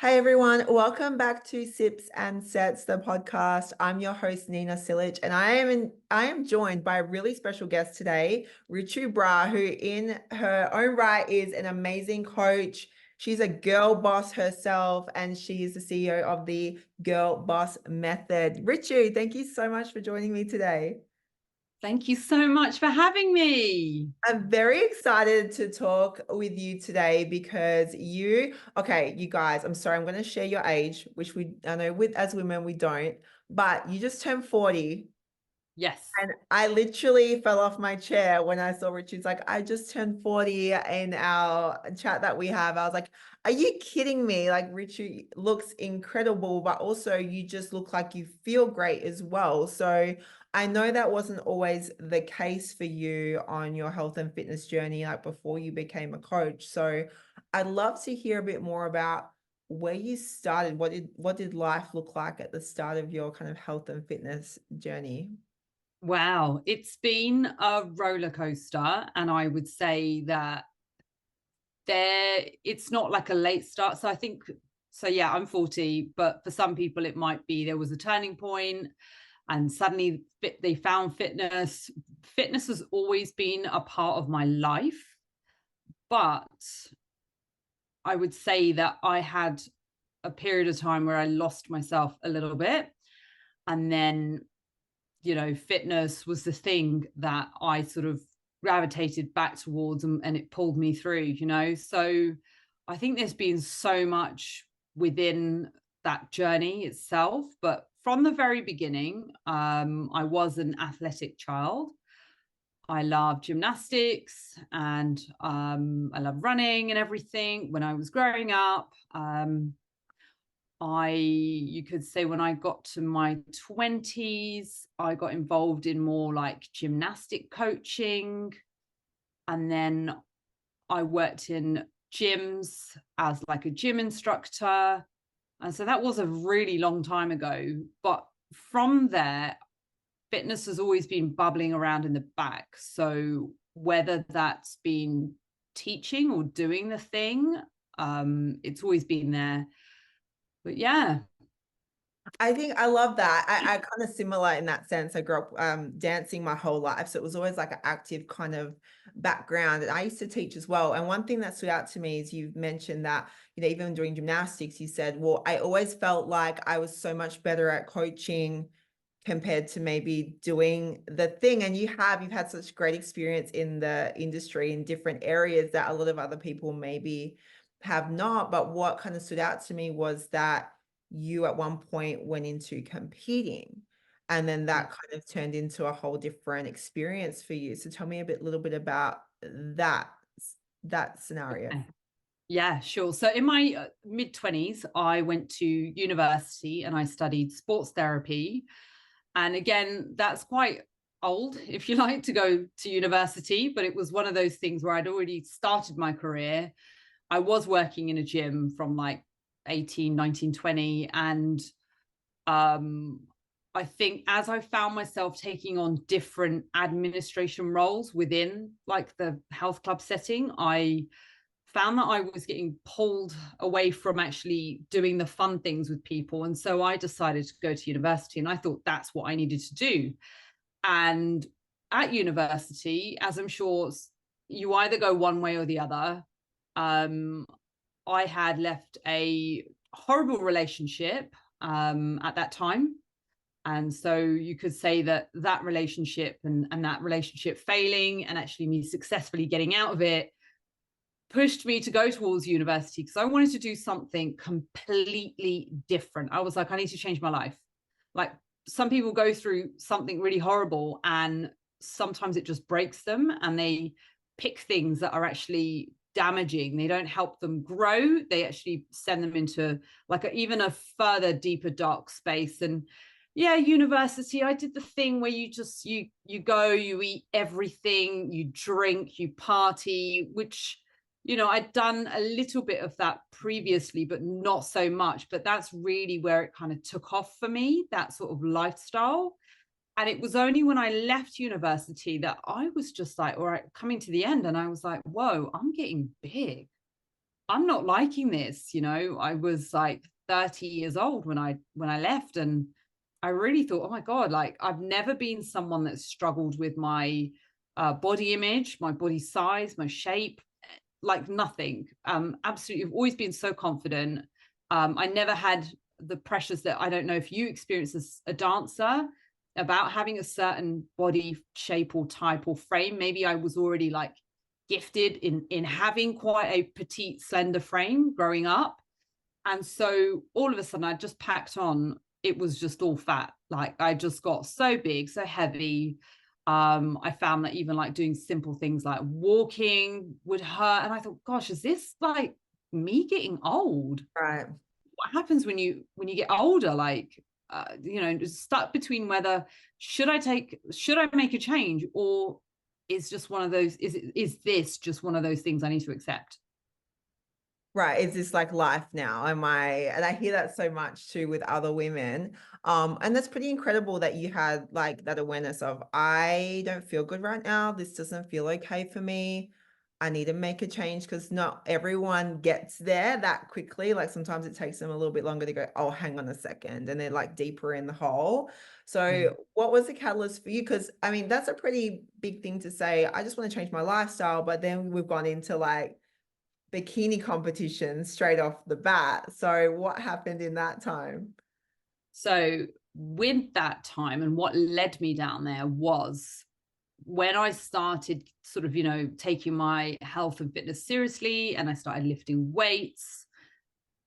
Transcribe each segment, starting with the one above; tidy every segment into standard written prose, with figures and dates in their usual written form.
Hey everyone, welcome back to Sips and Sets, the podcast. I'm your host, Nina Silic, and I am joined by a really special guest today, Ritu Bra, who in her own right is an amazing coach. She's a girl boss herself, and she is the CEO of the Girl Boss Method. Ritu, thank you so much for joining me today. Thank you so much for having me. I'm very excited to talk with you today because okay, you guys, I'm sorry, I'm going to share your age, which I know with as women we don't, but you just turned 40. Yes. And I literally fell off my chair when I saw Richard's like, I just turned 40 in our chat that we have. I was like, are you kidding me? Like Richard looks incredible, but also you just look like you feel great as well. So I know that wasn't always the case for you on your health and fitness journey, like before you became a coach. So I'd love to hear a bit more about where you started. What did life look like at the start of your kind of health and fitness journey? Wow. It's been a roller coaster. And I would say that it's not like a late start. So I think, so yeah, I'm 40, but for some people, it might be there was a turning point and suddenly they found fitness. Fitness has always been a part of my life. But I would say that I had a period of time where I lost myself a little bit. And then fitness was the thing that I sort of gravitated back towards and it pulled me through. So I think there's been so much within that journey itself. But from the very beginning, I was an athletic child. I love gymnastics and I love running and everything. When I was growing up, you could say when I got to my 20s, I got involved in more like gymnastic coaching. And then I worked in gyms as like a gym instructor. And so that was a really long time ago. But from there, fitness has always been bubbling around in the back. So whether that's been teaching or doing the thing, it's always been there. But yeah. I think I love that. I kind of similar in that sense. I grew up dancing my whole life. So it was always like an active kind of background. And I used to teach as well. And one thing that stood out to me is you mentioned that, even doing gymnastics, you said, well, I always felt like I was so much better at coaching compared to maybe doing the thing. And you've had such great experience in the industry in different areas that a lot of other people maybe have not. But what kind of stood out to me was that you at one point went into competing and then that kind of turned into a whole different experience for you. So tell me little bit about that scenario. Yeah, sure. So in my mid 20s, I went to university and I studied sports therapy. And again, that's quite old, if you like, to go to university, but it was one of those things where I'd already started my career. I was working in a gym from like 18, 19, 20. And um, I think as I found myself taking on different administration roles within like the health club setting, I found that I was getting pulled away from actually doing the fun things with people. And so I decided to go to university and I thought that's what I needed to do. And at university, as I'm sure you either go one way or the other, um, I had left a horrible relationship at that time. And so you could say that that relationship and that relationship failing and actually me successfully getting out of it pushed me to go towards university because I wanted to do something completely different. I was like, I need to change my life. Like some people go through something really horrible and sometimes it just breaks them and they pick things that are actually damaging. They don't help them grow. They actually send them into like even a further deeper dark space. And yeah, university, I did the thing where you go, you eat everything, you drink, you party, which I'd done a little bit of that previously, but not so much. But that's really where it kind of took off for me, that sort of lifestyle. And it was only when I left university that I was just like, all right, coming to the end. And I was like, whoa, I'm getting big. I'm not liking this. I was like 30 years old when I left, and I really thought, oh my God, like I've never been someone that struggled with my body image, my body size, my shape, like nothing. Absolutely, I've always been so confident. I never had the pressures that, I don't know if you experience as a dancer, about having a certain body shape or type or frame. Maybe I was already like gifted in having quite a petite, slender frame growing up. And so all of a sudden I just packed on, it was just all fat. Like I just got so big, so heavy. I found that even like doing simple things like walking would hurt. And I thought, gosh, is this like me getting old? Right. What happens when you get older? Like, stuck between whether should I make a change, or is just one of those, is this just one of those things I need to accept? Right. Is this like life now? And I hear that so much too with other women. And that's pretty incredible that you had like that awareness of, I don't feel good right now. This doesn't feel okay for me. I need to make a change, because not everyone gets there that quickly. Like sometimes it takes them a little bit longer to go, oh, hang on a second. And they're like deeper in the hole. Mm. So what was the catalyst for you? Because I mean, that's a pretty big thing to say. I just want to change my lifestyle. But then we've gone into like bikini competition straight off the bat. So what happened in that time? So with that time, and what led me down there was when I started sort of, taking my health and fitness seriously, and I started lifting weights.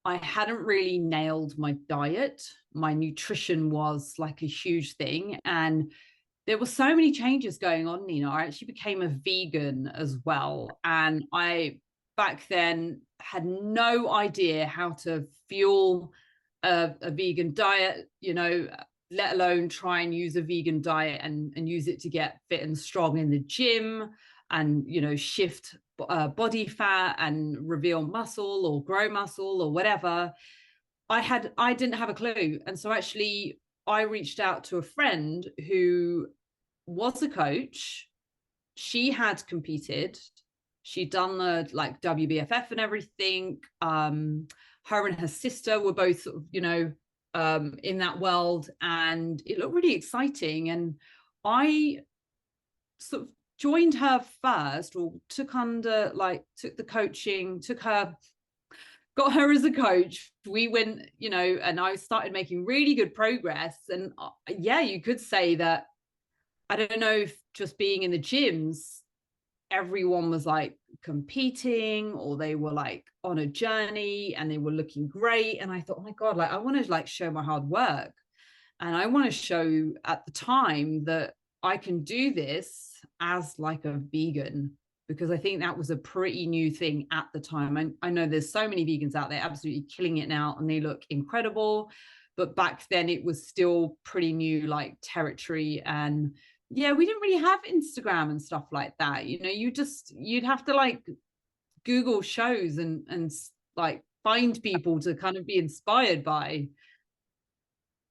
I hadn't really nailed my diet. My nutrition was like a huge thing. And there were so many changes going on, Nina. I actually became a vegan as well. And I, back then, had no idea how to fuel a vegan diet, let alone try and use a vegan diet and use it to get fit and strong in the gym, and, shift body fat and reveal muscle or grow muscle or whatever. I didn't have a clue. And so actually I reached out to a friend who was a coach. She had competed. She'd done the like WBFF and everything. Her and her sister were both sort of, in that world, and it looked really exciting. And I sort of joined her first, or took the coaching, got her as a coach. We went, and I started making really good progress. And yeah, you could say that, I don't know if just being in the gyms, everyone was like competing, or they were like on a journey and they were looking great. And I thought, oh my God, like I want to like show my hard work. And I want to show at the time that I can do this as like a vegan, because I think that was a pretty new thing at the time. I know there's so many vegans out there absolutely killing it now, and they look incredible. But back then it was still pretty new, like territory. And yeah, we didn't really have Instagram and stuff like that. You'd have to like Google shows and like find people to kind of be inspired by.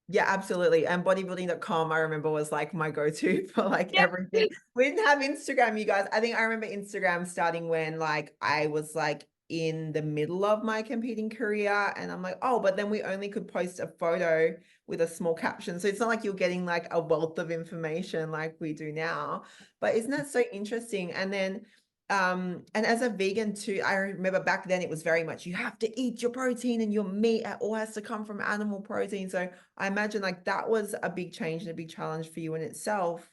Yeah, absolutely. And bodybuilding.com, I remember, was like my go-to for like Yeah. everything. We didn't have Instagram, you guys. I think I remember Instagram starting when like I was like in the middle of my competing career, and I'm like, oh, but then we only could post a photo with a small caption. So it's not like you're getting like a wealth of information like we do now. But isn't that so interesting? And then and as a vegan too, I remember back then it was very much, you have to eat your protein and your meat, it all has to come from animal protein. So I imagine like that was a big change and a big challenge for you in itself,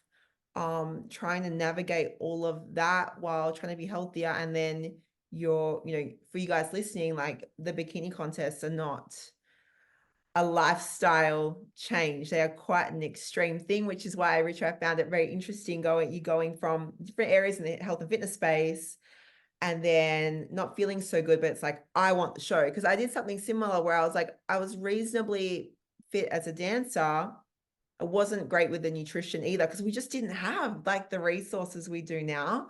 trying to navigate all of that while trying to be healthier. And then for you guys listening, like the bikini contests are not a lifestyle change. They are quite an extreme thing, which is why, Richard, I found it very interesting going from different areas in the health and fitness space, and then not feeling so good, but it's like, I want the show. Because I did something similar where I was like, I was reasonably fit as a dancer. I wasn't great with the nutrition either, because we just didn't have like the resources we do now.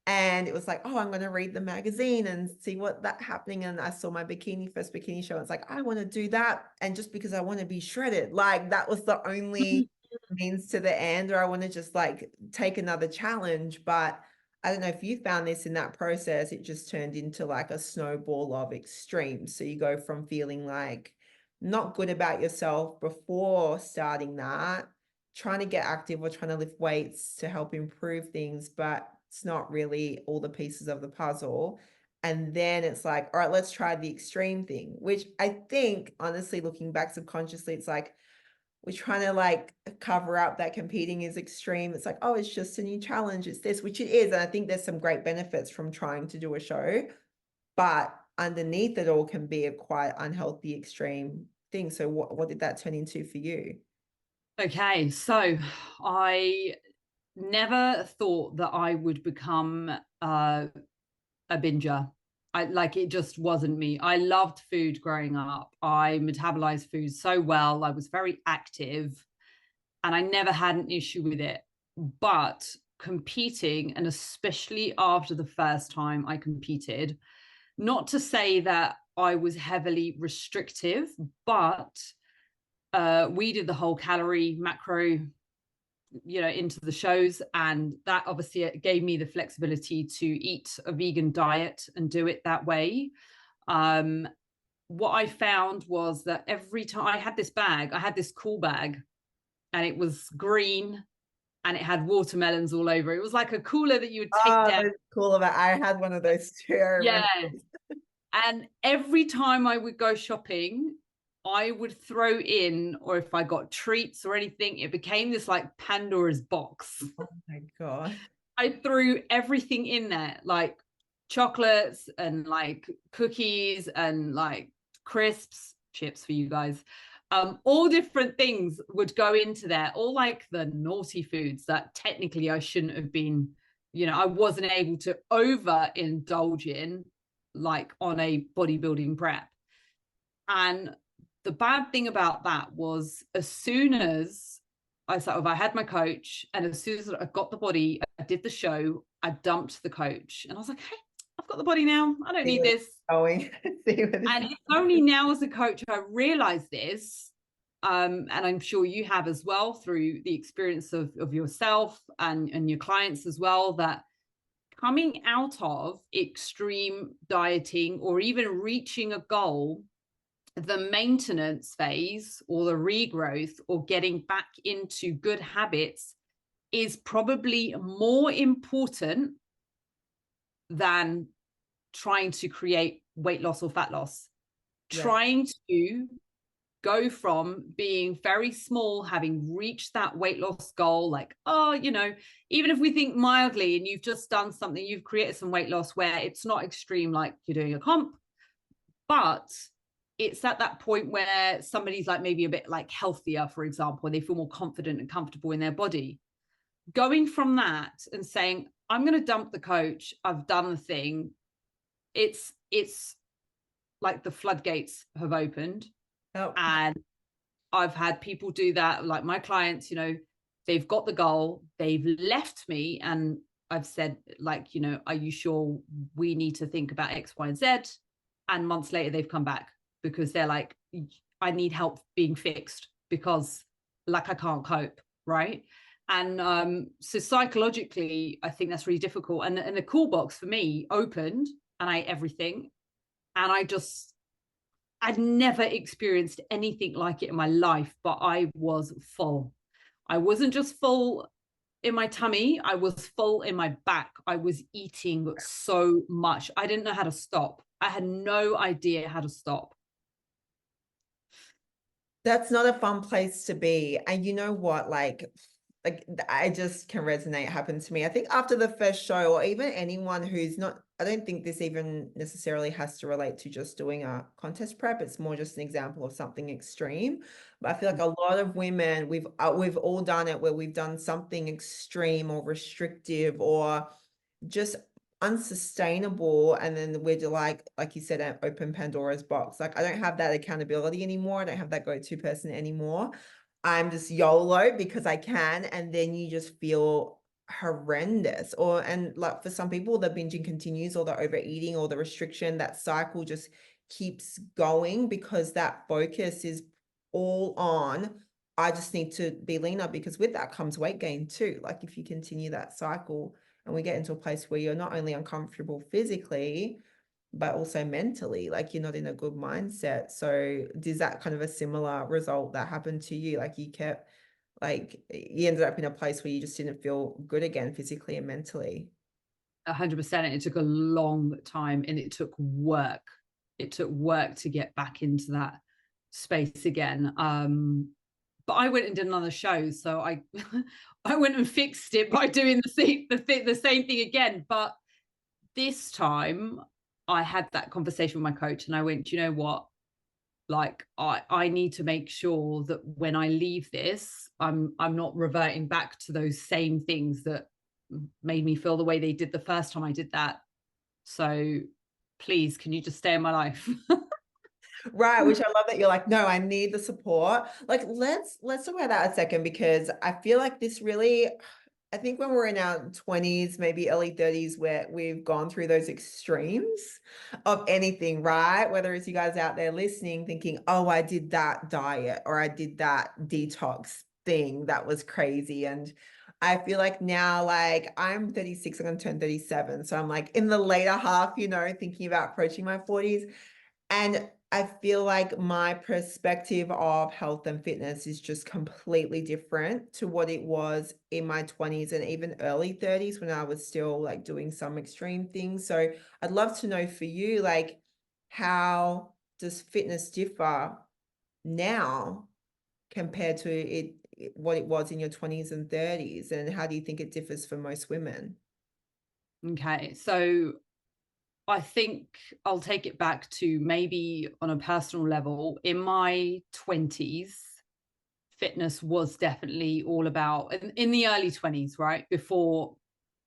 And it was like, oh, I'm going to read the magazine and see what that's happening. And I saw my first bikini show. It's like, I want to do that. And just because I want to be shredded, like that was the only means to the end, or I want to just like take another challenge. But I don't know if you found this in that process, it just turned into like a snowball of extremes. So you go from feeling like not good about yourself before starting that, trying to get active or trying to lift weights to help improve things, but it's not really all the pieces of the puzzle. And then it's like, all right, let's try the extreme thing, which I think, honestly, looking back subconsciously, it's like, we're trying to like cover up that competing is extreme. It's like, oh, it's just a new challenge. It's this, which it is. And I think there's some great benefits from trying to do a show, but underneath it all can be a quite unhealthy, extreme thing. So what did that turn into for you? Okay, so I never thought that I would become a binger. I like it just wasn't me. I loved food growing up. I metabolized food so well. I was very active and I never had an issue with it. But competing, and especially after the first time I competed, not to say that I was heavily restrictive, but we did the whole calorie macro, into the shows, and that obviously gave me the flexibility to eat a vegan diet and do it that way. What I found was that every time I had this bag, I had this cool bag, and it was green and it had watermelons all over. It was like a cooler that you would take Oh, down. that's cool. About I had one of those too. I Yeah. remember. And every time I would go shopping, I would throw in, or if I got treats or anything, it became this like Pandora's box. Oh my God. I threw everything in there, like chocolates and like cookies and like crisps, chips for you guys. All different things would go into there, all like the naughty foods that technically I shouldn't have been, I wasn't able to overindulge in, like on a bodybuilding prep. And the bad thing about that was, as soon as I had my coach, and as soon as I got the body, I did the show, I dumped the coach, and I was like, hey, I've got the body now. I don't See need where this. it's going. See where this And is it's only now as a coach I realized this. And I'm sure you have as well, through the experience of yourself and your clients as well, that coming out of extreme dieting or even reaching a goal, the maintenance phase or the regrowth or getting back into good habits is probably more important than trying to create weight loss or fat loss. Yeah. Trying to go from being very small, having reached that weight loss goal, like, even if we think mildly and you've just done something, you've created some weight loss where it's not extreme, like you're doing a comp, but it's at that point where somebody's like maybe a bit like healthier, for example, and they feel more confident and comfortable in their body. Going from that and saying, I'm going to dump the coach, I've done the thing. It's like the floodgates have opened. Oh, And I've had people do that, like my clients, they've got the goal, they've left me, and I've said, like, are you sure we need to think about X, Y, and Z? And months later, they've come back because they're like, I need help being fixed because, like, I can't cope, right? And so psychologically, I think that's really difficult. And the cool box for me opened, and I ate everything, and I'd never experienced anything like it in my life, but I was full. I wasn't just full in my tummy, I was full in my back. I was eating so much. I didn't know how to stop. I had no idea how to stop. that's not a fun place to be. And you know what? I just can resonate. Happened to me. I think after the first show, or even anyone who's not, I don't think this even necessarily has to relate to just doing a contest prep. It's more just an example of something extreme. But I feel like a lot of women, we've all done it, where we've done something extreme or restrictive or just unsustainable, and then we're just like you said, open Pandora's box. Like, I don't have that accountability anymore. I don't have that go-to person anymore. I'm just YOLO because I can, and then you just feel horrendous. And like, for some people, the binging continues, or the overeating, or the restriction, that cycle just keeps going, because that focus is all on, I just need to be leaner, because with that comes weight gain too. Like, if you continue that cycle, and we get into a place where you're not only uncomfortable physically, but also mentally, like you're not in a good mindset. So does that kind of a similar result that happened to you? Like you kept, like you ended up in a place where you just didn't feel good again, physically and mentally. 100%. It took a long time, and it took work. It took work to get back into that space again. But I went and did another show, so I I went and fixed it by doing the same thing again. But this time I had that conversation with my coach, and I went, "Do you know what? Like I need to make sure that when I leave this, I'm not reverting back to those same things that made me feel the way they did the first time I did that. So please, can you just stay in my life?" Right, which I love that you're like, no, I need the support. Like, let's talk about that a second because I feel like this really, I think when we're in our 20s, maybe early 30s, where we've gone through those extremes of anything, right? Whether it's you guys out there listening, thinking, oh, I did that diet or I did that detox thing that was crazy. And I feel like now, like I'm 36, I'm gonna turn 37. So I'm like in the later half, thinking about approaching my 40s. And I feel like my perspective of health and fitness is just completely different to what it was in my 20s and even early 30s when I was still like doing some extreme things. So I'd love to know for you, like, how does fitness differ now compared to what it was in your 20s and 30s? And how do you think it differs for most women? Okay, so I think I'll take it back to maybe on a personal level. In my 20s, fitness was definitely all about, in the early 20s, right? Before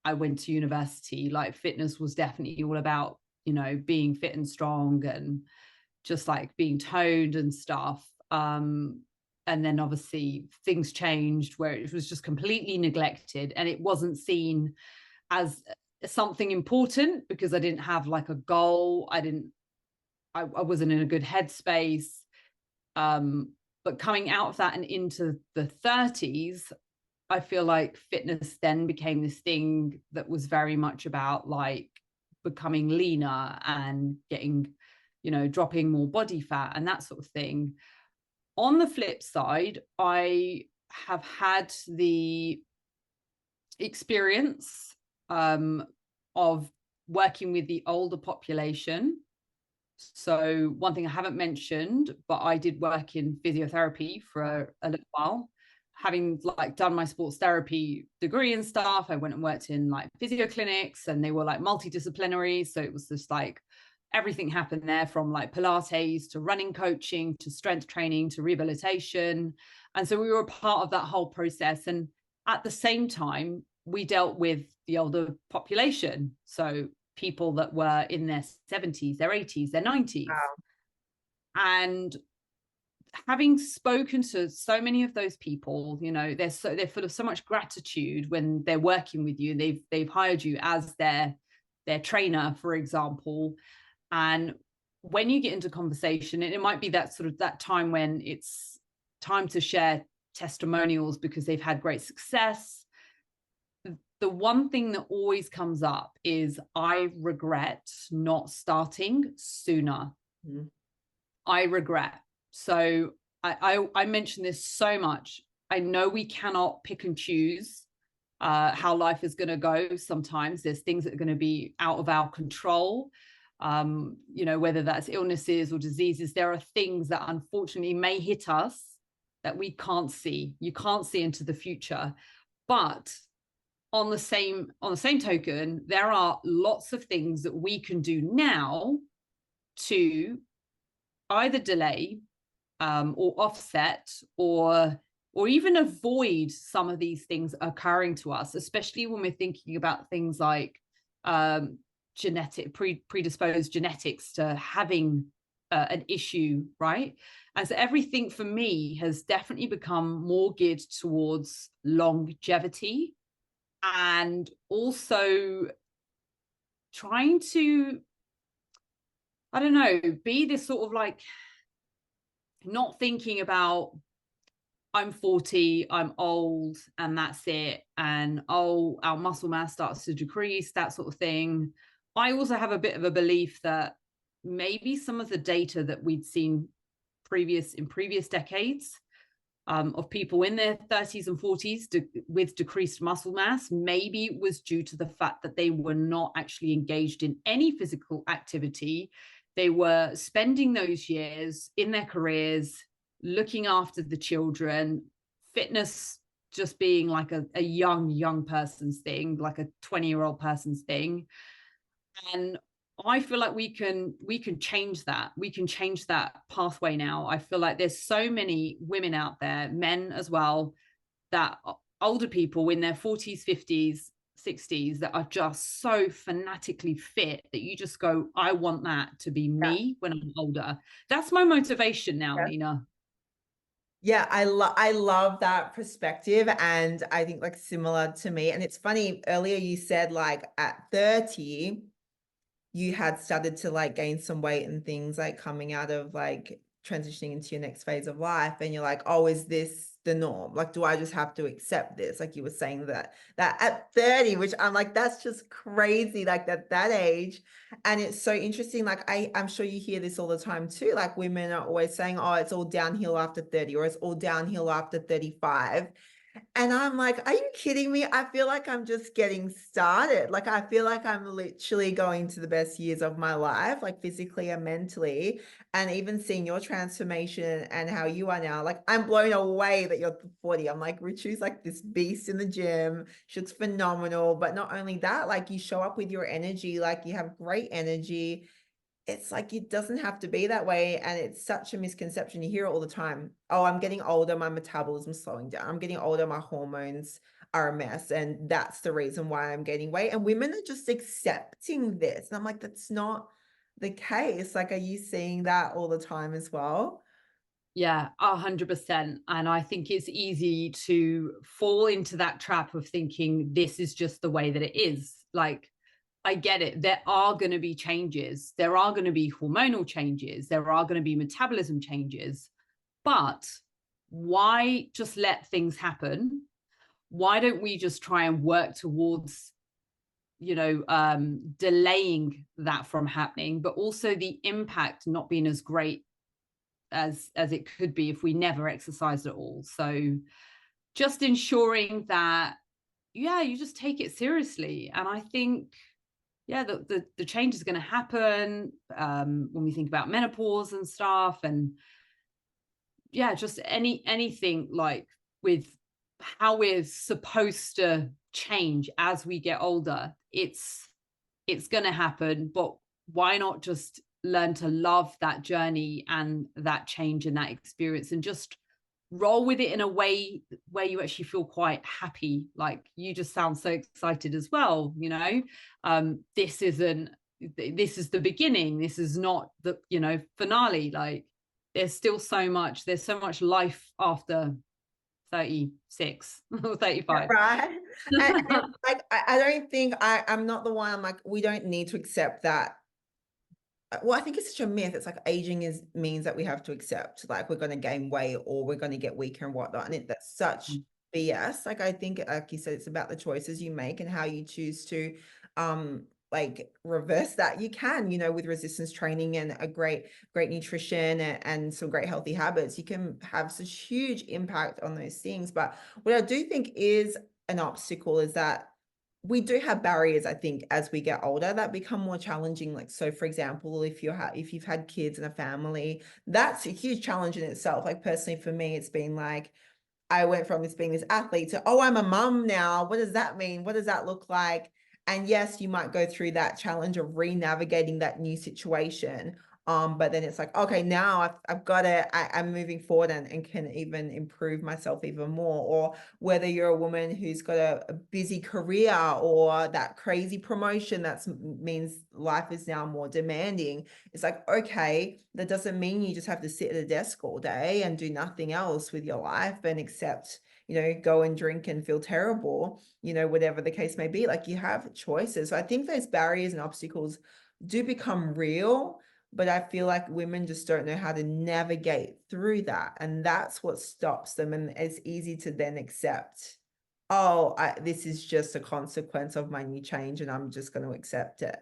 I went to university, like fitness was definitely all about, being fit and strong and just like being toned and stuff. And then obviously things changed where it was just completely neglected and it wasn't seen as something important because I didn't have like a goal. I wasn't in a good headspace. But coming out of that and into the 30s, I feel like fitness then became this thing that was very much about like becoming leaner and getting, dropping more body fat and that sort of thing. On the flip side, I have had the experience of working with the older population. So one thing I haven't mentioned, but I did work in physiotherapy for a little while. Having like done my sports therapy degree and stuff, I went and worked in like physio clinics and they were like multidisciplinary. So it was just like everything happened there from like Pilates to running coaching to strength training to rehabilitation. And so we were a part of that whole process. And at the same time, we dealt with the older population. So people that were in their 70s, their 80s, their 90s. Wow. And having spoken to so many of those people, they're full of so much gratitude when they're working with you. They've hired you as their trainer, for example. And when you get into conversation, it might be that sort of that time when it's time to share testimonials because they've had great success. The one thing that always comes up is I regret not starting sooner. Mhm. I regret. So I mention this so much. I know we cannot pick and choose how life is going to go. Sometimes there's things that are going to be out of our control. Whether that's illnesses or diseases, there are things that unfortunately may hit us that we can't see. You can't see into the future. But on the same token, there are lots of things that we can do now to either delay or offset or even avoid some of these things occurring to us, especially when we're thinking about things like predisposed genetics to having an issue, right? And so everything for me has definitely become more geared towards longevity and also trying to, I don't know, be this sort of like not thinking about I'm 40, I'm old, and that's it. And oh, our muscle mass starts to decrease, that sort of thing. I also have a bit of a belief that maybe some of the data that we'd seen in previous decades, of people in their 30s and 40s with decreased muscle mass, maybe it was due to the fact that they were not actually engaged in any physical activity. They were spending those years in their careers looking after the children, fitness just being like a young person's thing, like a 20-year-old person's thing. And I feel like we can change that. We can change that pathway now. I feel like there's so many women out there, men as well, that older people in their 40s, 50s, 60s that are just so fanatically fit that you just go, I want that to be Yeah. me when I'm older. That's my motivation now, Yeah. Nina. Yeah, I love that perspective, and I think like similar to me. And it's funny, earlier you said like at 30 you had started to like gain some weight and things, like coming out of like transitioning into your next phase of life, and you're like, oh, is this the norm? Like, do I just have to accept this? Like you were saying that at 30, which I'm like, that's just crazy, like that age. And it's so interesting. Like I'm sure you hear this all the time too. Like women are always saying, oh, it's all downhill after 30, or it's all downhill after 35. And I'm like, are you kidding me? I feel like I'm just getting started. Like, I feel like I'm literally going to the best years of my life, like physically and mentally. And even seeing your transformation and how you are now, like, I'm blown away that you're 40. I'm like, Richu's like this beast in the gym. She looks phenomenal. But not only that, like, you show up with your energy, like, you have great energy. It's like it doesn't have to be that way, and it's such a misconception. You hear it all the time. Oh, I'm getting older, my metabolism's slowing down. I'm getting older, my hormones are a mess, and that's the reason why I'm gaining weight. And women are just accepting this, and I'm like, that's not the case. Like, are you seeing that all the time as well? Yeah, 100%. And I think it's easy to fall into that trap of thinking this is just the way that it is. Like, I get it. There are going to be changes. There are going to be hormonal changes. There are going to be metabolism changes. But why just let things happen? Why don't we just try and work towards, delaying that from happening, but also the impact not being as great as it could be if we never exercised at all. So just ensuring that, yeah, you just take it seriously. And I think, yeah, the change is going to happen, when we think about menopause and stuff. And yeah, just anything like with how we're supposed to change as we get older. It's going to happen, but why not just learn to love that journey and that change and that experience, and just roll with it in a way where you actually feel quite happy. Like, you just sound so excited as well, this is the beginning. This is not the finale. Like, there's so much life after 36 or Yeah, 35. right. And like, I don't think I'm not the one. I'm like, we don't need to accept that. Well, I think it's such a myth. It's like aging means that we have to accept, like, we're going to gain weight or we're going to get weaker and whatnot. And that's such BS. Like, I think, like you said, it's about the choices you make and how you choose to, like, reverse that. You can, with resistance training and a great nutrition and some great healthy habits, you can have such huge impact on those things. But what I do think is an obstacle is that we do have barriers, I think, as we get older that become more challenging. Like, so for example, if you've had kids and a family, that's a huge challenge in itself. Like, personally for me, it's been like, I went from this being this athlete to, oh, I'm a mum now. What does that mean? What does that look like? And yes, you might go through that challenge of re-navigating that new situation. But then it's like, okay, now I've got it. I'm moving forward and can even improve myself even more. Or whether you're a woman who's got a busy career or that crazy promotion that means life is now more demanding. It's like, okay, that doesn't mean you just have to sit at a desk all day and do nothing else with your life and accept, go and drink and feel terrible, whatever the case may be. Like, you have choices. So I think those barriers and obstacles do become real but I feel like women just don't know how to navigate through that. And that's what stops them. And it's easy to then accept, oh, this is just a consequence of my new change and I'm just going to accept it.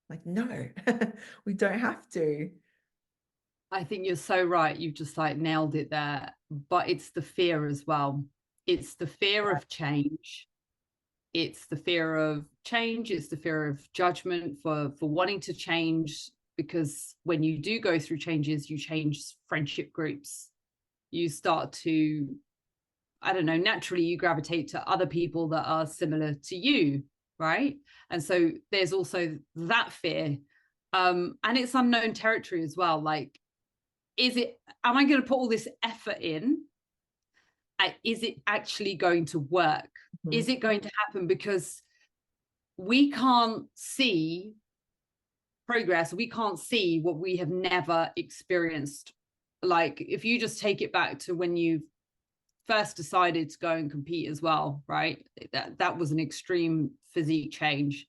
Like, no, we don't have to. I think you're so right. You've just like nailed it there. But it's the fear as well. It's the fear of change. It's the fear of change. It's the fear of judgment for wanting to change. Because when you do go through changes, you change friendship groups. You start to, I don't know, naturally you gravitate to other people that are similar to you, right? And so there's also that fear. And it's unknown territory as well. Like, am I going to put all this effort in? Is it actually going to work? Mhm. Is it going to happen? Because we can't see progress. We can't see what we have never experienced. Like, if you just take it back to when you first decided to go and compete as well, right? That was an extreme physique change.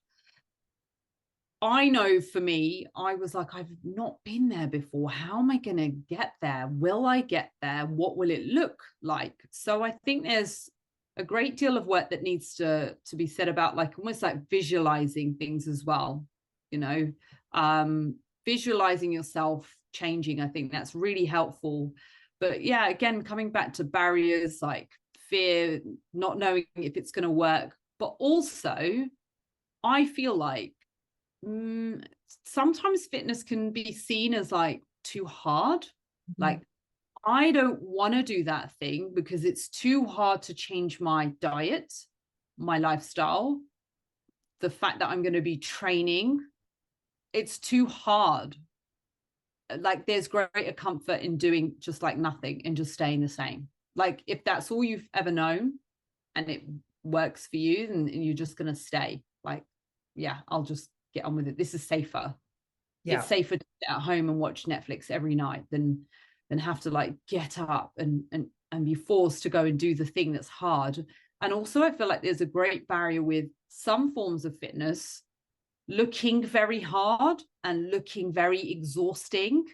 I know for me, I was like, I've not been there before. How am I going to get there? Will I get there? What will it look like? So I think there's a great deal of work that needs to be said about like almost like visualizing things as well, you know, visualizing yourself changing. I think that's really helpful. But yeah, again, coming back to barriers like fear, not knowing if it's going to work, but also I feel like sometimes fitness can be seen as like too hard. Like, I don't want to do that thing because it's too hard to change my diet, my lifestyle, the fact that I'm going to be training. It's too hard. Like, there's greater comfort in doing just like nothing and just staying the same. Like, if that's all you've ever known and it works for you, and you're just going to stay, like, yeah, I'll just get on with it. This is safer. Yeah. It's safer to sit at home and watch Netflix every night than have to like get up and be forced to go and do the thing that's hard. And also I feel like there's a great barrier with some forms of fitness looking very hard and looking very exhausting,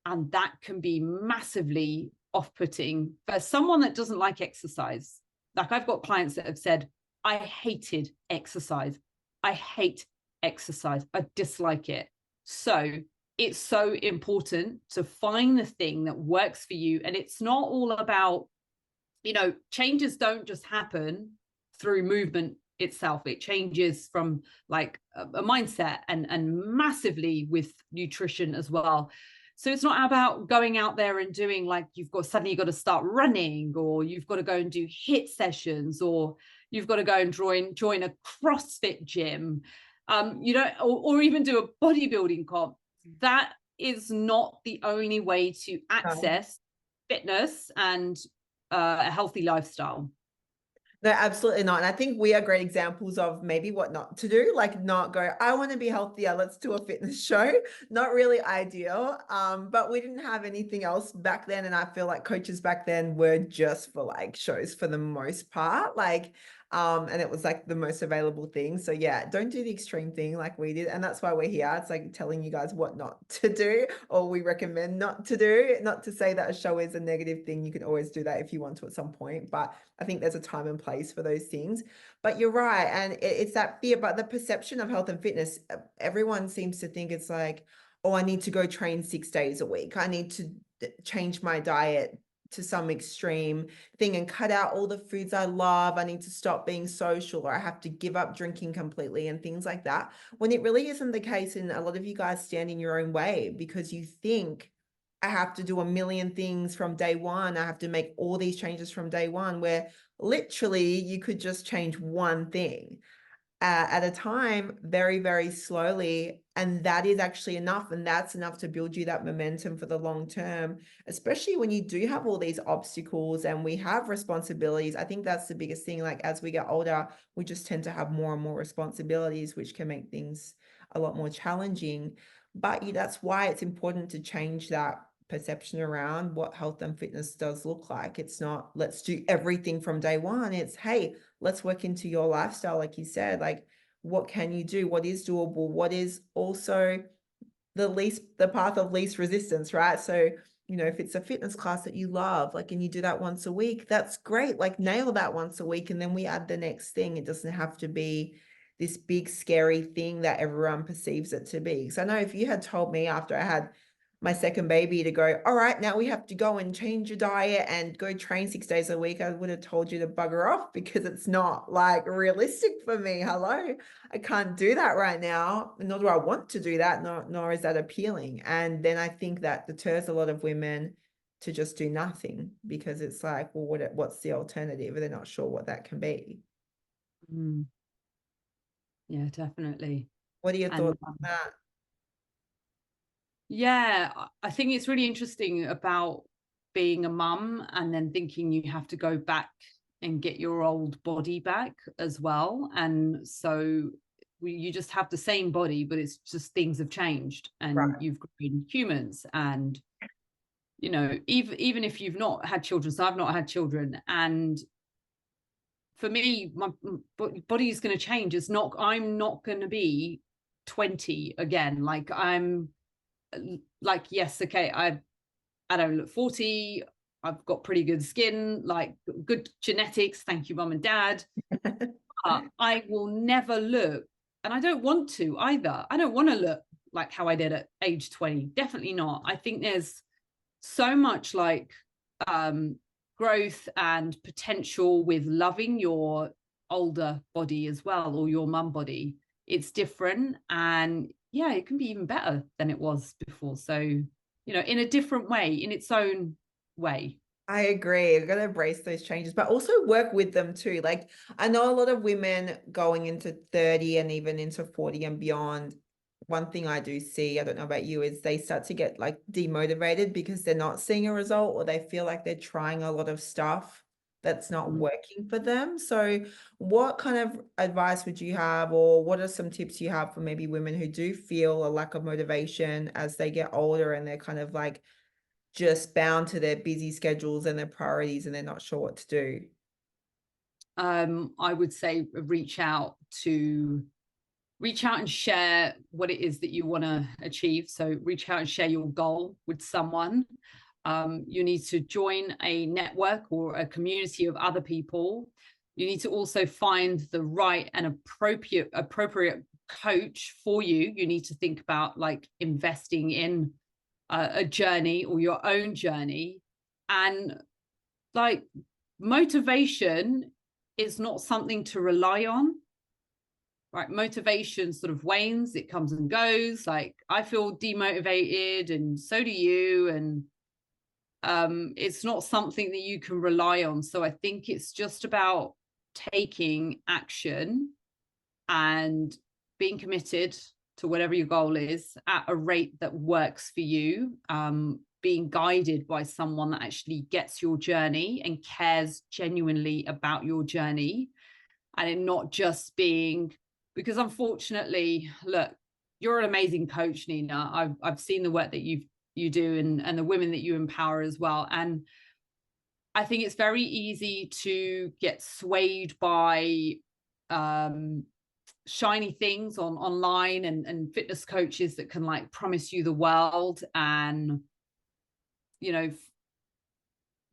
and that can be massively off-putting for someone that doesn't like exercise. Like, I've got clients that have said, I hated exercise. I hate exercise. I dislike it. So it's so important to find the thing that works for you. And it's not all about, you know, changes don't just happen through movement itself. It changes from like a mindset and massively with nutrition as well. So it's not about going out there and doing like you've got to start running, or you've got to go and do HIIT sessions, or you've got to go and join a CrossFit gym, you know, or even do a bodybuilding comp. That is not the only way to access fitness and a healthy lifestyle. No, absolutely not. And I think we are great examples of maybe what not to do, like not go, I want to be healthier, let's do a fitness show. Not really ideal. But we didn't have anything else back then. And I feel like coaches back then were just for like shows for the most part. Like, and it was like the most available thing. So yeah, don't do the extreme thing like we did. And that's why we're here. It's like telling you guys what not to do, or we recommend not to do. Not to say that a show is a negative thing. You can always do that if you want to at some point. But I think there's a time and place for those things. But you're right. And it's that fear, but the perception of health and fitness, everyone seems to think it's like, oh, I need to go train 6 days a week. I need to change my diet to some extreme thing and cut out all the foods I love. I need to stop being social, or I have to give up drinking completely and things like that. When it really isn't the case. And a lot of you guys stand in your own way because you think, I have to do a million things from day one. I have to make all these changes from day one, where literally you could just change one thing at a time, very, very slowly. And that is actually enough. And that's enough to build you that momentum for the long term, especially when you do have all these obstacles and we have responsibilities. I think that's the biggest thing. Like, as we get older, we just tend to have more and more responsibilities, which can make things a lot more challenging. But that's why it's important to change that perception around what health and fitness does look like. It's not, let's do everything from day one. It's, hey, let's work into your lifestyle. Like you said, like, what can you do? What is doable? What is also the path of least resistance, right? So, you know, if it's a fitness class that you love, like, and you do that once a week, that's great. Like, nail that once a week, and then we add the next thing. It doesn't have to be this big scary thing that everyone perceives it to be. So I know if you had told me after I had my second baby to go, all right, now we have to go and change your diet and go train 6 days a week, I would have told you to bugger off, because it's not like realistic for me. Hello, I can't do that right now, nor do I want to do that, nor is that appealing. And then I think that deters a lot of women to just do nothing, because it's like, well, what's the alternative? They're not sure what that can be. Mm, yeah, definitely. What are your And thoughts on that? yeah, I think it's really interesting about being a mum and then thinking you have to go back and get your old body back as well. And so you just have the same body, but it's just things have changed and Right. you've grown humans. And, you know, even if you've not had children, so I've not had children. And for me, my body is going to change. I'm not going to be 20 again. Like, yes, okay, I don't look 40. I've got pretty good skin, like good genetics. Thank you, mum and dad. But I will never look, and I don't want to either. I don't want to look like how I did at age 20. Definitely not. I think there's so much like um, growth and potential with loving your older body as well, or your mum body. It's different, and yeah, it can be even better than it was before. So, you know, in a different way, in its own way. I agree. I've got to embrace those changes, but also work with them too. Like, I know a lot of women going into 30 and even into 40 and beyond. One thing I do see, I don't know about you, is they start to get like demotivated because they're not seeing a result, or they feel like they're trying a lot of stuff that's not Mm. working for them. So, what kind of advice would you have, or what are some tips you have for maybe women who do feel a lack of motivation as they get older and they're kind of like just bound to their busy schedules and their priorities, and they're not sure what to do? I would say reach out and share what it is that you want to achieve. So reach out and share your goal with someone. You need to join a network or a community of other people. You need to also find the right and appropriate coach for you. You need to think about like investing in a journey or your own journey. And like motivation is not something to rely on, right? Motivation sort of wanes, it comes and goes. Like I feel demotivated and so do you. And it's not something that you can rely on. So I think it's just about taking action and being committed to whatever your goal is at a rate that works for you, being guided by someone that actually gets your journey and cares genuinely about your journey, and it not just being, because unfortunately, look, you're an amazing coach, Nina. I've seen the work that you do, and the women that you empower as well. And I think it's very easy to get swayed by shiny things online and fitness coaches that can like promise you the world and, you know,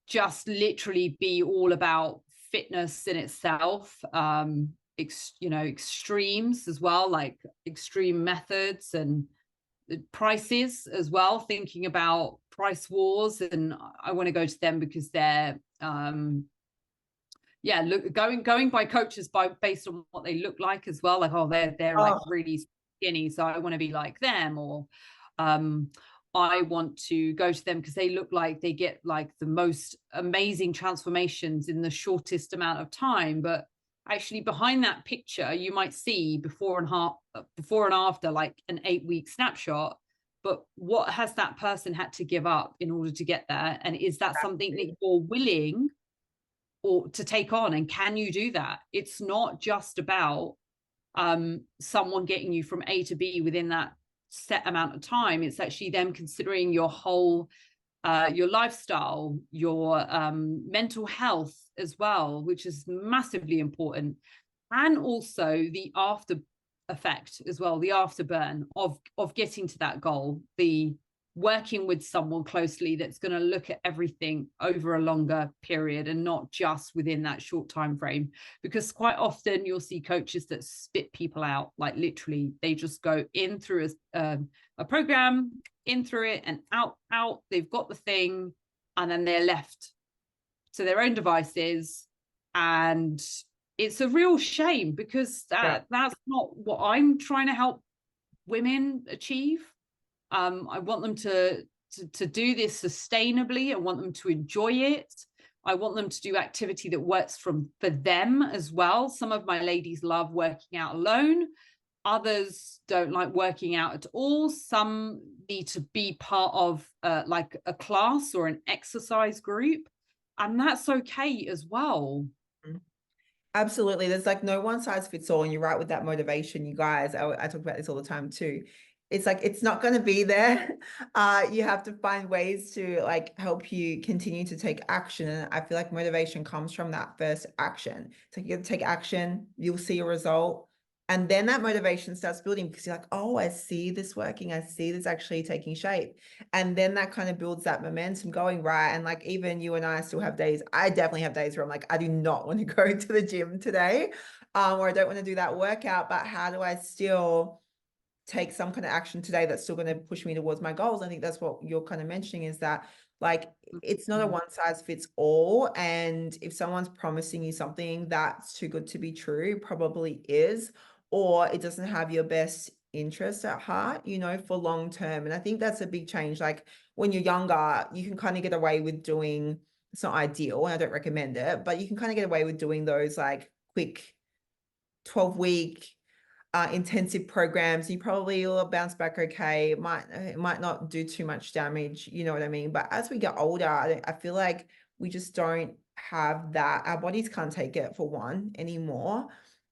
just literally be all about fitness in itself. You know, extremes as well, like extreme methods and prices as well, thinking about price wars. And I want to go to them because they're yeah, look, going by coaches based on what they look like as well, like, oh, they're like Oh, really skinny, so I want to be like them. Or um I want to go to them because they look like they get like the most amazing transformations in the shortest amount of time. But actually behind that picture you might see before and after, like an 8-week snapshot. But what has that person had to give up in order to get there? And is that something that you're willing or to take on? And can you do that? It's not just about someone getting you from A to B within that set amount of time. It's actually them considering your whole your lifestyle, your mental health as well, which is massively important. And also the after effect as well, the afterburn of getting to that goal, the working with someone closely that's going to look at everything over a longer period and not just within that short time frame. Because quite often you'll see coaches that spit people out, like literally they just go in through a program, in through it and out, they've got the thing, and then they're left to their own devices. And it's a real shame, because that's not what I'm trying to help women achieve. I want them to do this sustainably. I want them to enjoy it. I want them to do activity that works for them as well. Some of my ladies love working out alone. Others don't like working out at all. Some need to be part of like a class or an exercise group. And that's okay as well. Absolutely. There's like no one size fits all. And you're right with that motivation, you guys. I talk about this all the time too. It's like, it's not going to be there. You have to find ways to like help you continue to take action. And I feel like motivation comes from that first action. So you have to take action, you'll see a result. And then that motivation starts building, because you're like, oh, I see this working. I see this actually taking shape. And then that kind of builds that momentum going, right? And like, even you and I still have days. I definitely have days where I'm like, I do not want to go to the gym today, or I don't want to do that workout, but how do I still take some kind of action today that's still going to push me towards my goals? I think that's what you're kind of mentioning, is that like, it's not a one size fits all. And if someone's promising you something that's too good to be true, probably is, or it doesn't have your best interest at heart, you know, for long term. And I think that's a big change. Like when you're younger, you can kind of get away with doing, it's not ideal and I don't recommend it, but you can kind of get away with doing those like quick 12-week intensive programs. You probably will bounce back okay. It might not do too much damage, you know what I mean? But as we get older, I feel like we just don't have that. Our bodies can't take it, for one, anymore.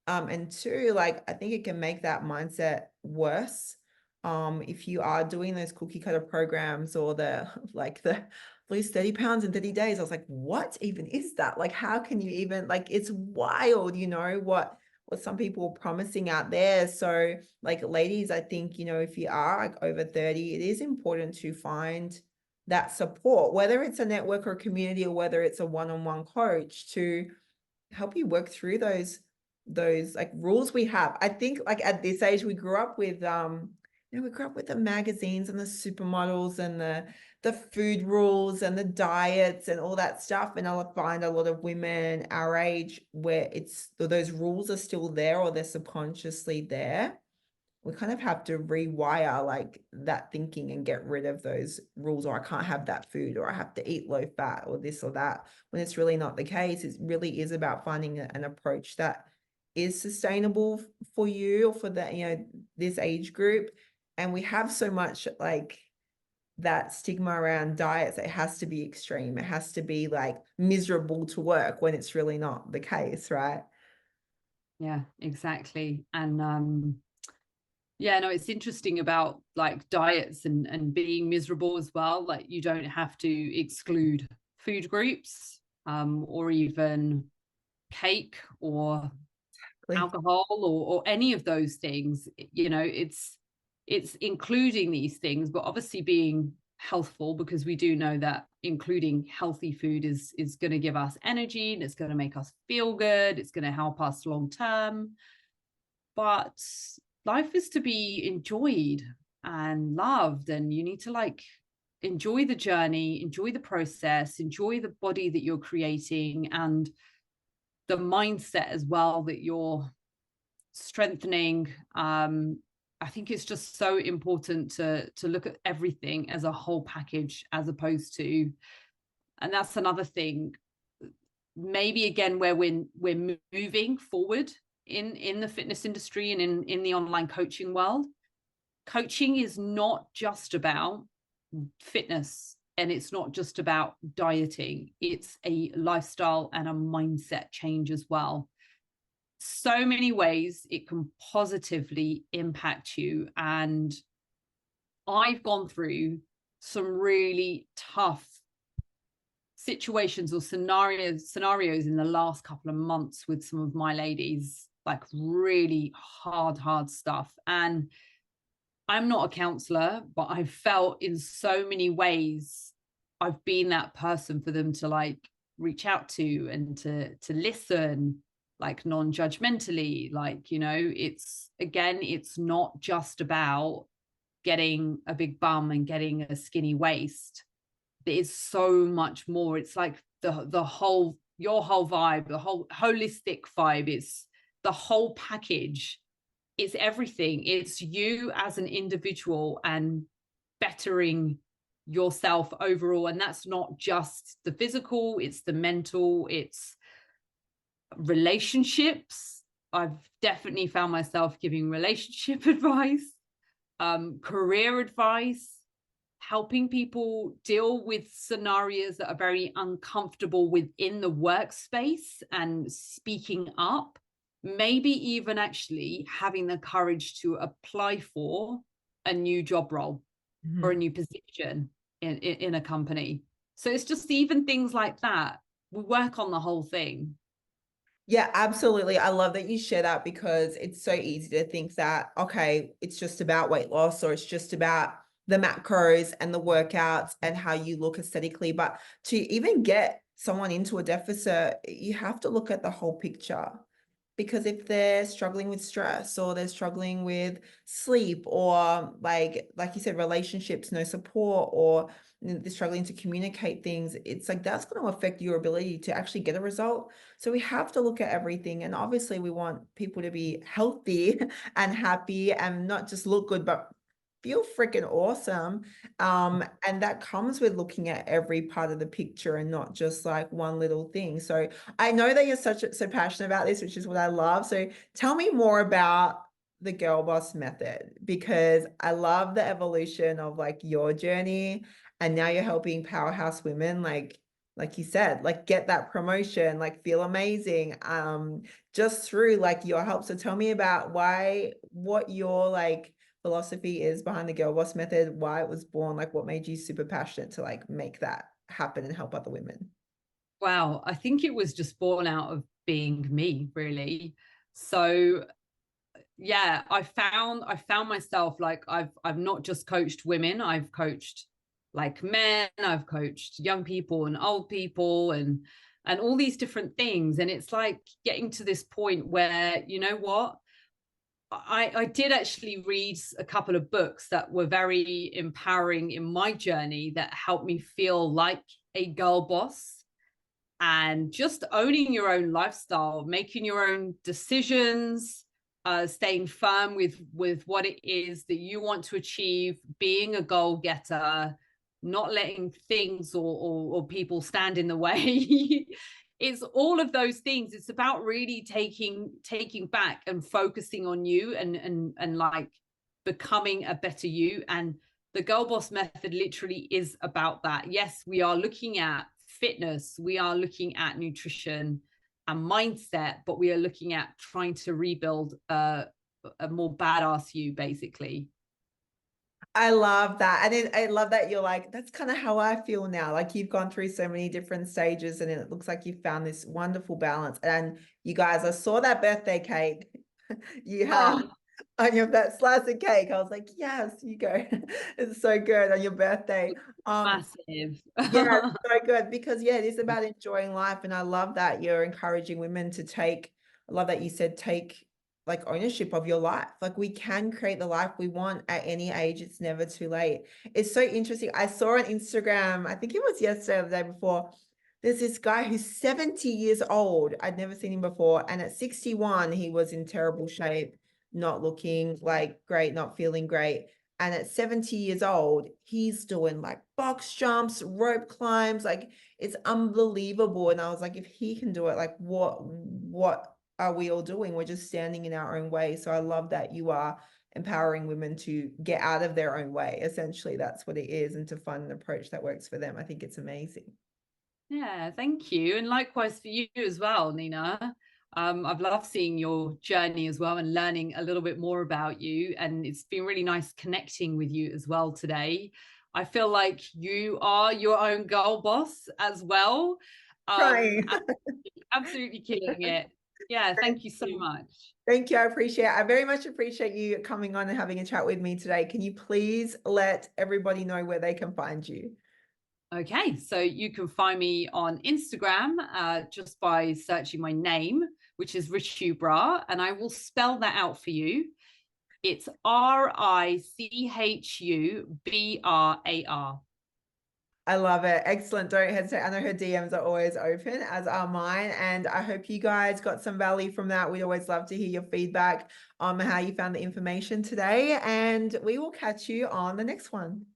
And two, like, I think it can make that mindset worse. If you are doing those cookie cutter programs, or the like the lose 30 pounds in 30 days. I was like, what even is that? Like, how can you even, like, it's wild, you know, what some people are promising out there. So like, ladies, I think, you know, if you are like over 30, it is important to find that support, whether it's a network or a community, or whether it's a one-on-one coach to help you work through those like rules we have. I think like at this age, we grew up with you know, we grew up with the magazines and the supermodels and the food rules and the diets and all that stuff. And I'll find a lot of women our age where it's, those rules are still there, or they're subconsciously there. We kind of have to rewire like that thinking and get rid of those rules, or I can't have that food, or I have to eat low fat, or this or that, when it's really not the case. It really is about finding an approach that is sustainable for you, or for the, you know, this age group. And we have so much like that stigma around diets. It has to be extreme. It has to be like miserable to work, when it's really not the case, right? Yeah, exactly. And yeah, no, it's interesting about like diets and being miserable as well. Like, you don't have to exclude food groups, or even cake or alcohol, or any of those things. You know, it's including these things, but obviously being healthful, because we do know that including healthy food is going to give us energy, and it's going to make us feel good. It's going to help us long term. But life is to be enjoyed and loved, and you need to like enjoy the journey, enjoy the process, enjoy the body that you're creating, and the mindset as well that you're strengthening. I think it's just so important to look at everything as a whole package, as opposed to, and that's another thing, maybe again, where we're moving forward in the fitness industry and in the online coaching world. Coaching is not just about fitness, and it's not just about dieting. It's a lifestyle and a mindset change as well. So many ways it can positively impact you. And I've gone through some really tough situations or scenarios in the last couple of months with some of my ladies. like really hard stuff. And I'm not a counselor, but I felt in so many ways I've been that person for them to like reach out to and to listen like non-judgmentally. Like, you know, it's again, it's not just about getting a big bum and getting a skinny waist. It's so much more. It's like the whole, your whole vibe, the whole holistic vibe. It's the whole package. It's everything. It's you as an individual and bettering yourself overall. And that's not just the physical, it's the mental, it's relationships. I've definitely found myself giving relationship advice, career advice, helping people deal with scenarios that are very uncomfortable within the workspace and speaking up, maybe even actually having the courage to apply for a new job role or a new position in a company. So it's just even things like that. We work on the whole thing. Yeah, absolutely. I love that you share that because it's so easy to think that, okay, it's just about weight loss or it's just about the macros and the workouts and how you look aesthetically. But to even get someone into a deficit, you have to look at the whole picture. Because if they're struggling with stress or they're struggling with sleep or like you said, relationships, no support, or they're struggling to communicate things, it's like that's going to affect your ability to actually get a result. So we have to look at everything. And obviously we want people to be healthy and happy and not just look good, but feel freaking awesome. And that comes with looking at every part of the picture and not just like one little thing. So I know that you're so passionate about this, which is what I love. So tell me more about the Girl Boss method, because I love the evolution of like your journey, and now you're helping powerhouse women like you said, like get that promotion, like feel amazing, just through like your help. So tell me about what your like philosophy is behind the Girl Boss method, why it was born, like what made you super passionate to like make that happen and help other women. Wow, I think it was just born out of being me, really. So yeah, I found myself like I've not just coached women, I've coached like men, I've coached young people and old people and all these different things. And it's like getting to this point where, you know what? I did actually read a couple of books that were very empowering in my journey that helped me feel like a girl boss and just owning your own lifestyle, making your own decisions, staying firm with what it is that you want to achieve, being a goal getter, not letting things or people stand in the way. It's all of those things. It's about really taking back and focusing on you and like becoming a better you. And the Girl Boss method literally is about that. Yes, we are looking at fitness, we are looking at nutrition and mindset, but we are looking at trying to rebuild a more badass you, basically. I love that. And I love that you're like, that's kind of how I feel now. Like you've gone through so many different stages and it looks like you found this wonderful balance. And you guys, I saw that birthday cake you had Oh, on your that slice of cake. I was like, yes, you go. It's so good on your birthday. Um, massive. Yeah, so good because yeah, it is about enjoying life. And I love that you're encouraging women to I love that you said take like ownership of your life. Like we can create the life we want at any age. It's never too late. It's so interesting. I saw on Instagram, I think it was yesterday or the day before, there's this guy who's 70 years old. I'd never seen him before. And at 61, he was in terrible shape, not looking like great, not feeling great. And at 70 years old, he's doing like box jumps, rope climbs, like it's unbelievable. And I was like, if he can do it, like what are we all doing? We're just standing in our own way. So I love that you are empowering women to get out of their own way. Essentially, that's what it is, and to find an approach that works for them. I think it's amazing. Yeah, thank you. And likewise for you as well, Nina. I've loved seeing your journey as well and learning a little bit more about you. And it's been really nice connecting with you as well today. I feel like you are your own girl boss as well. Trying. Absolutely killing it. Yeah, thank you so much. Thank you. I appreciate it. I very much appreciate you coming on and having a chat with me today. Can you please let everybody know where they can find you? Okay, so you can find me on Instagram just by searching my name, which is Richu Bra, and I will spell that out for you. It's Richubrar. I love it. Excellent. Don't hesitate. I know her DMs are always open, as are mine. And I hope you guys got some value from that. We'd always love to hear your feedback on how you found the information today. And we will catch you on the next one.